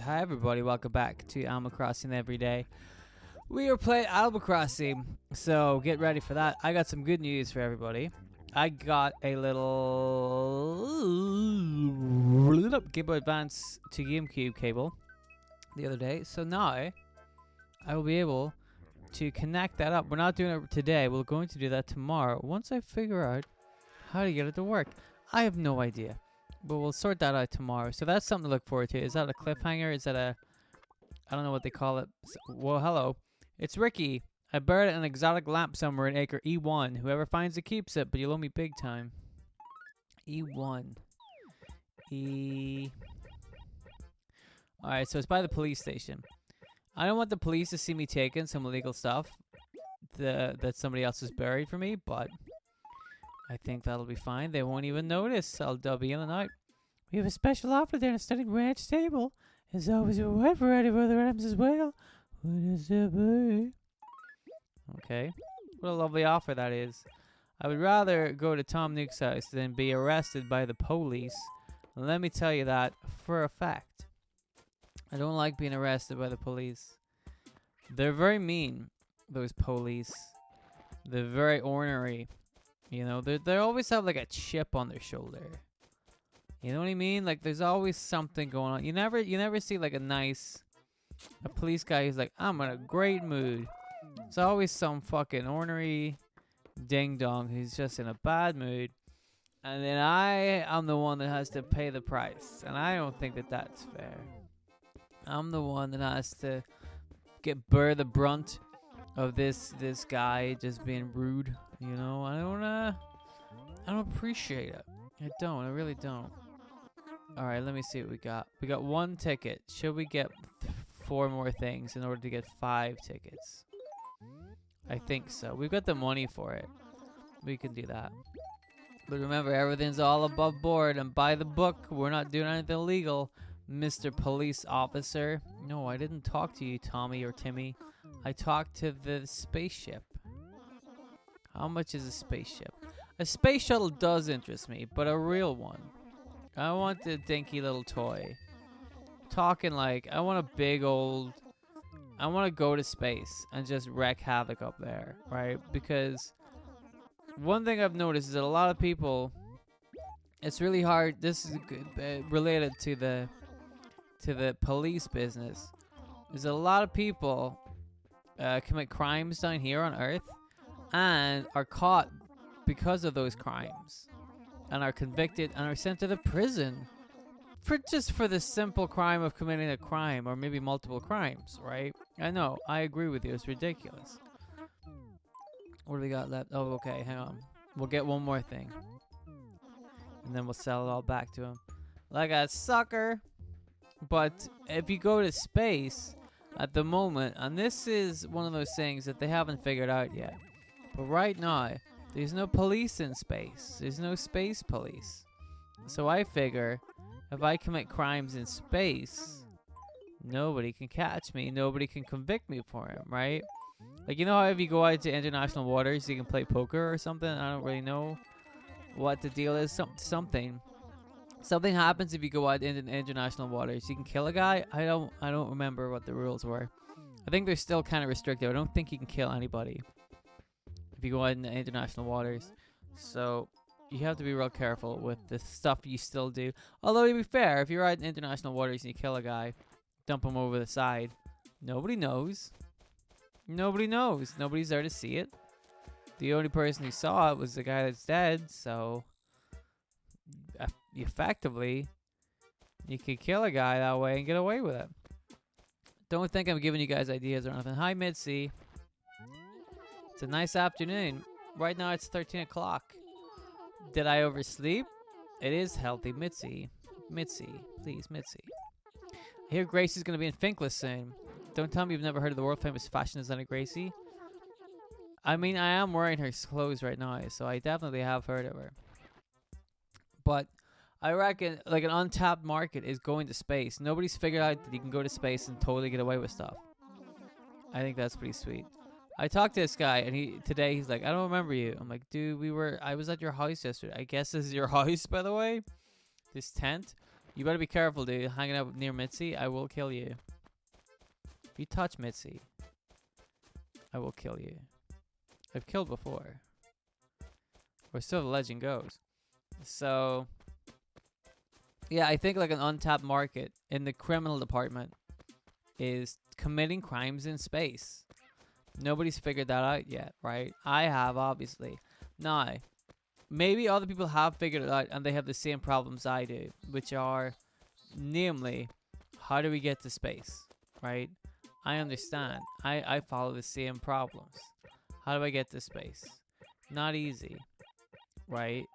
Hi everybody, welcome back to Animal Crossing Every Day. We are playing Animal Crossing, so get ready for that. I got some good news for everybody. I got a little Game Boy Advance to GameCube cable the other day, so now I will be able to connect that up. We're not doing it today, we're going to do that tomorrow once I figure out how to get it to work. I have no idea. But we'll sort that out tomorrow. So that's something to look forward to. Is that a cliffhanger? Is that a... I don't know what they call it. Well, hello. It's Ricky. I buried an exotic lamp somewhere in acre E1. Whoever finds it keeps it, but you'll owe me big time. E1. Alright, so it's by the police station. I don't want the police to see me taking some illegal stuff that somebody else has buried for me, but... I think that'll be fine. They won't even notice. I'll be in and out. We have a special offer there in a stunning ranch table. There's always a wide variety of other items as well. What is it, boy? Okay. What a lovely offer that is. I would rather go to Tom Nook's house than be arrested by the police. And let me tell you that for a fact. I don't like being arrested by the police. They're very mean, those police. They're very ornery. You know, they always have like a chip on their shoulder. You know what I mean? Like there's always something going on. You never see like a police guy who's like, I'm in a great mood. It's always some fucking ornery ding dong who's just in a bad mood. And then I'm the one that has to pay the price. And I don't think that that's fair. I'm the one that has to bear the brunt of this guy just being rude. You know, I don't appreciate it. I really don't. Alright, let me see what we got. We got 1 ticket. Should we get 4 more things in order to get 5 tickets? I think so. We've got the money for it. We can do that. But remember, everything's all above board and by the book. We're not doing anything illegal, Mr. Police Officer. No, I didn't talk to you, Tommy or Timmy. I talked to the spaceship. How much is a spaceship? A space shuttle does interest me, but a real one. I want the dinky little toy. Talking like, I want a big old... I want to go to space and just wreak havoc up there, right? Because one thing I've noticed is that a lot of people... It's really hard. This is related to the police business. There's a lot of people commit crimes down here on Earth and are caught because of those crimes and are convicted and are sent to the prison for the simple crime of committing a crime or maybe multiple crimes, right? I know, I agree with you, it's ridiculous. What do we got left? Oh, okay, hang on. We'll get one more thing and then we'll sell it all back to him like a sucker. But if you go to space at the moment, and this is one of those things that they haven't figured out yet, but right now, there's no police in space. There's no space police. So I figure, if I commit crimes in space, nobody can catch me. Nobody can convict me for him, right? Like, you know how if you go out to international waters, you can play poker or something? I don't really know what the deal is. Something happens if you go out into international waters. You can kill a guy. I don't remember what the rules were. I think they're still kind of restrictive. I don't think you can kill anybody if you go out into international waters. So you have to be real careful with the stuff you still do. Although, to be fair, if you're out in international waters and you kill a guy, dump him over the side, nobody knows. Nobody knows. Nobody's there to see it. The only person who saw it was the guy that's dead. So effectively, you could kill a guy that way and get away with it. Don't think I'm giving you guys ideas or anything. Hi, Mitzi. It's a nice afternoon. Right now it's 13 o'clock. Did I oversleep? It is healthy. Mitzi. Mitzi. Please, Mitzi. I hear Gracie's going to be in Finkless soon. Don't tell me you've never heard of the world famous fashion designer Gracie. I mean, I am wearing her clothes right now, so I definitely have heard of her. But I reckon like an untapped market is going to space. Nobody's figured out that you can go to space and totally get away with stuff. I think that's pretty sweet. I talked to this guy, and he's like, I don't remember you. I'm like, dude, I was at your house yesterday. I guess this is your house, by the way. This tent. You better be careful, dude. Hanging out near Mitzi, I will kill you. If you touch Mitzi, I will kill you. I've killed before. Or so the legend goes. So, yeah, I think like an untapped market in the criminal department is committing crimes in space. Nobody's figured that out yet, right? I have, obviously. Now, maybe other people have figured it out and they have the same problems I do, which are, namely, how do we get to space, right? I understand. I follow the same problems. How do I get to space? Not easy, right?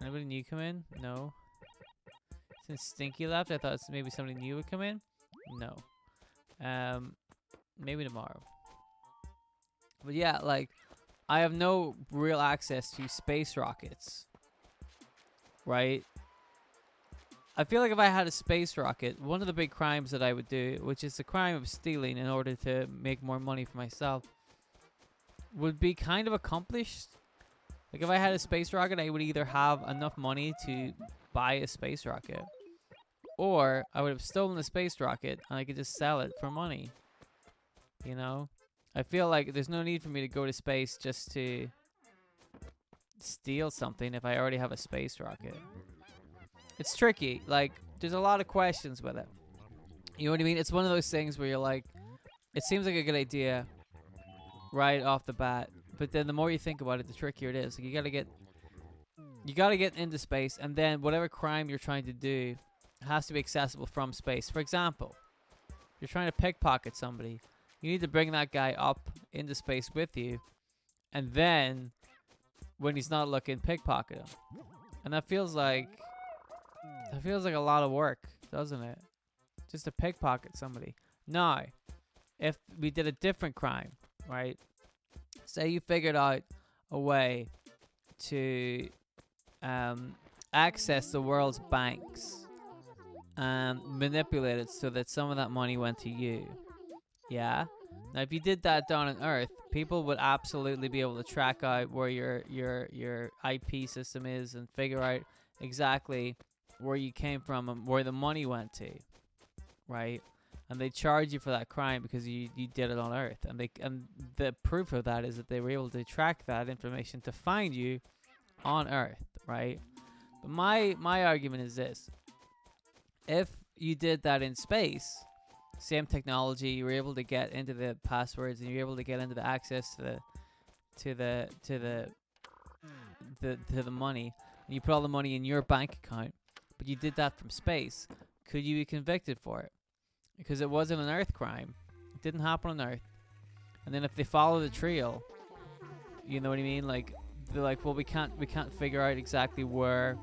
Anybody new come in? No. Since Stinky left, I thought maybe somebody new would come in. No. Maybe tomorrow. But yeah, like, I have no real access to space rockets, right? I feel like if I had a space rocket, one of the big crimes that I would do, which is the crime of stealing in order to make more money for myself, would be kind of accomplished. Like, if I had a space rocket, I would either have enough money to buy a space rocket, or I would have stolen a space rocket and I could just sell it for money. You know? I feel like there's no need for me to go to space just to steal something if I already have a space rocket. It's tricky. Like, there's a lot of questions with it. You know what I mean? It's one of those things where you're like, it seems like a good idea right off the bat, but then the more you think about it, the trickier it is. Like, you gotta get into space, and then whatever crime you're trying to do has to be accessible from space. For example, if you're trying to pickpocket somebody, you need to bring that guy up into space with you, and then when he's not looking, pickpocket him. And that feels like a lot of work, doesn't it? Just to pickpocket somebody. Now, if we did a different crime, right? Say you figured out a way to access the world's banks and manipulate it so that some of that money went to you. Yeah. Now, if you did that down on Earth, people would absolutely be able to track out where your IP system is and figure out exactly where you came from and where the money went to, right? And they charge you for that crime because you did it on Earth. And the proof of that is that they were able to track that information to find you on Earth, right? But my argument is this: if you did that in space, same technology, you were able to get into the passwords and you were able to get into the access to the money, and you put all the money in your bank account, but you did that from space, could you be convicted for it? Because it wasn't an Earth crime. It didn't happen on Earth. And then if they follow the trail, you know what I mean? Like, they're like, well, we can't figure out exactly where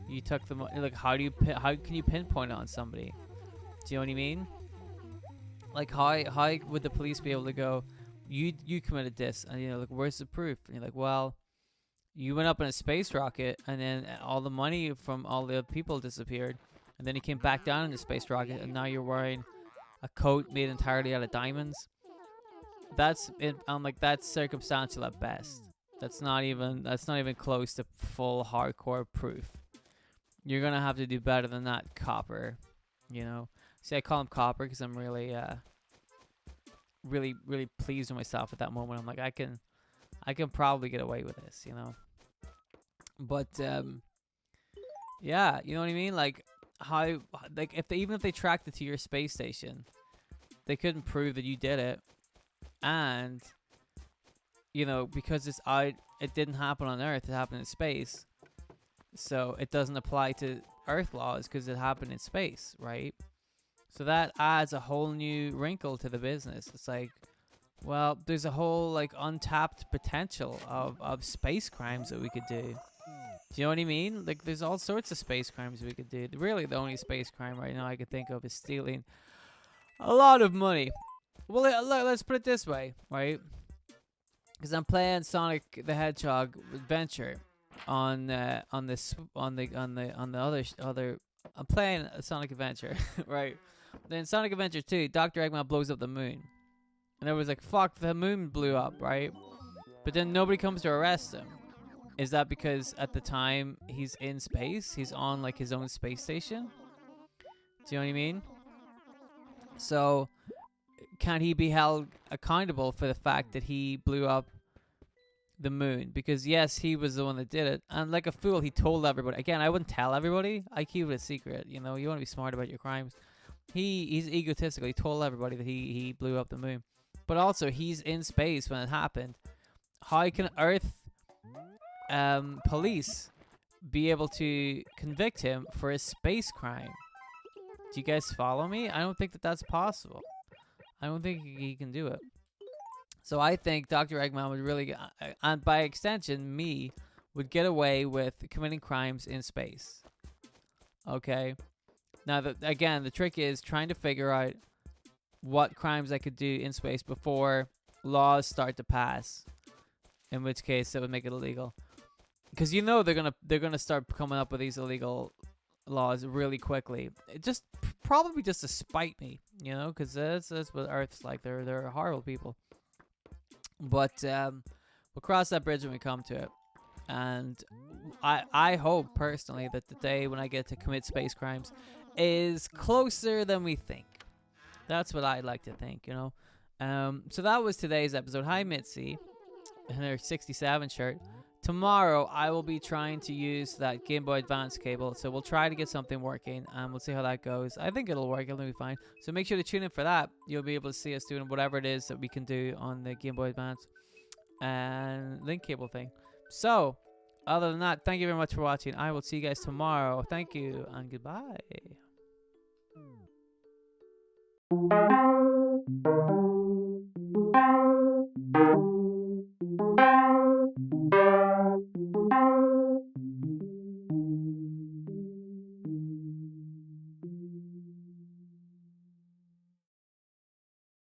you took the money. Like, how can you pinpoint it on somebody? Do you know what I mean? Like, how would the police be able to go, you committed this, and like, where's the proof? And you're like, well, you went up in a space rocket, and then all the money from all the people disappeared, and then you came back down in the space rocket, and now you're wearing a coat made entirely out of diamonds. That's it. I'm like, that's circumstantial at best. That's not even close to full hardcore proof. You're gonna have to do better than that, Copper. You know. See, I call him Copper because I'm really pleased with myself at that moment. I'm like, I can probably get away with this, you know. But yeah, you know what I mean? Like, how, like, even if they tracked it to your space station, they couldn't prove that you did it, and you know, because it's out, it didn't happen on Earth, it happened in space, so it doesn't apply to Earth laws because it happened in space, right? So that adds a whole new wrinkle to the business. It's like, well, there's a whole, like, untapped potential of space crimes that we could do. Do you know what I mean? Like, there's all sorts of space crimes we could do. Really, the only space crime right now I could think of is stealing a lot of money. Well, let's put it this way, right? Because I'm playing Sonic the Hedgehog Adventure on the other. I'm playing Sonic Adventure, right? Then Sonic Adventure 2, Dr. Eggman blows up the moon. And everyone's like, fuck, the moon blew up, right? But then nobody comes to arrest him. Is that because at the time he's in space? He's on, like, his own space station? Do you know what I mean? So, can he be held accountable for the fact that he blew up the moon? Because yes, he was the one that did it, and like a fool, he told everybody. Again, I wouldn't tell everybody. I keep it a secret. You know, you want to be smart about your crimes. He's egotistical. He told everybody that he blew up the moon, but also he's in space when it happened. How can Earth police be able to convict him for a space crime? Do you guys follow me? I don't think that that's possible. I don't think he can do it. So I think Dr. Eggman would really, and by extension, me, would get away with committing crimes in space. Okay? Now, again, the trick is trying to figure out what crimes I could do in space before laws start to pass. In which case, that would make it illegal. Because you know they're gonna start coming up with these illegal laws really quickly. Probably just to spite me, you know, because that's what Earth's like. They're horrible people. But we'll cross that bridge when we come to it. And I hope personally that the day when I get to commit space crimes is closer than we think. That's what I'd like to think, you know. So that was today's episode. Hi, Mitzi, in her 67 shirt. Tomorrow, I will be trying to use that Game Boy Advance cable. So we'll try to get something working, and we'll see how that goes. I think it'll work. It'll be fine. So make sure to tune in for that. You'll be able to see us doing whatever it is that we can do on the Game Boy Advance and link cable thing. So, other than that, thank you very much for watching. I will see you guys tomorrow. Thank you, and goodbye.